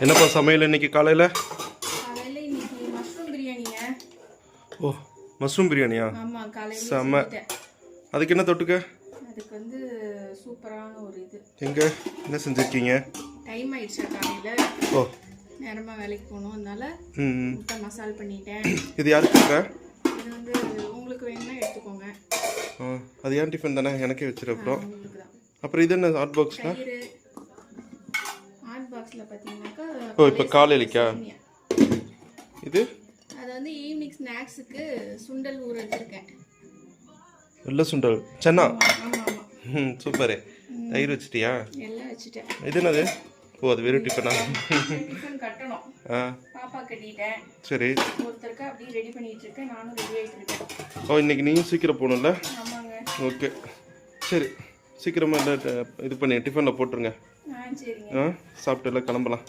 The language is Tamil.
என்னப்பா சமையல் இன்னைக்கு காலையில்? காலையில் இன்னைக்கு மஷ்ரூம் பிரியாணிங்க. ஓ, மஷ்ரூம் பிரியாணியா? ஆமாம், காலையில் செம்ம. அதுக்கு என்ன தொட்டுக்க? அதுக்கு வந்து சூப்பரான ஒரு இது. எங்கே என்ன செஞ்சுருக்கீங்க? டைம் ஆயிடுச்சு காலையில். ஓ, நேரமாக வேலைக்கு போகணும், அதனால முட்டை மசால் பண்ணிட்டேன். இது யாருக்கு இருக்கா? இது வந்து உங்களுக்கு வேணும்னா எடுத்துக்கோங்க. அது ஏன் டிஃபன் தானே, எனக்கே வச்சிரு. அப்புறம் உங்களுக்கு தான். அப்புறம் இது என்ன ஹாட் பாக்ஸ்னா? ஹாட் பாக்ஸில் பார்த்தீங்கன்னாக்கா ஓ, இப்போ காலையிலக்கா இது? அது வந்து ஈவினிங் ஸ்நாக்ஸுக்கு சுண்டல் ஊற வச்சுருக்கேன். வெள்ளை சுண்டல் சென்னா. ஆமாம் ஆமாம். சூப்பரு. தயிர் வச்சிட்டியா? எல்லாம் வச்சுட்டேன். இது என்னது? ஓ, அது வெறும் டிஃபனா? டிஃபன் கட்டணும். பாப்பா கட்டிட்டேன். சரி. ஒருத்தருக்கு அப்படியே ரெடி பண்ணிட்டு இருக்கேன், நானும் ரெடி ஆகிட்டு இருக்கேன். ஓ, இன்னைக்கு நீயும் சீக்கிரம் போகணும்ல? ஆமாங்க. ஓகே, சரி. சீக்கிரமாக இல்லை இது பண்ணி டிஃபனில் போட்டுருங்க. சரிங்க. சாப்பிட்டு எல்லாம் கிளம்பலாம்.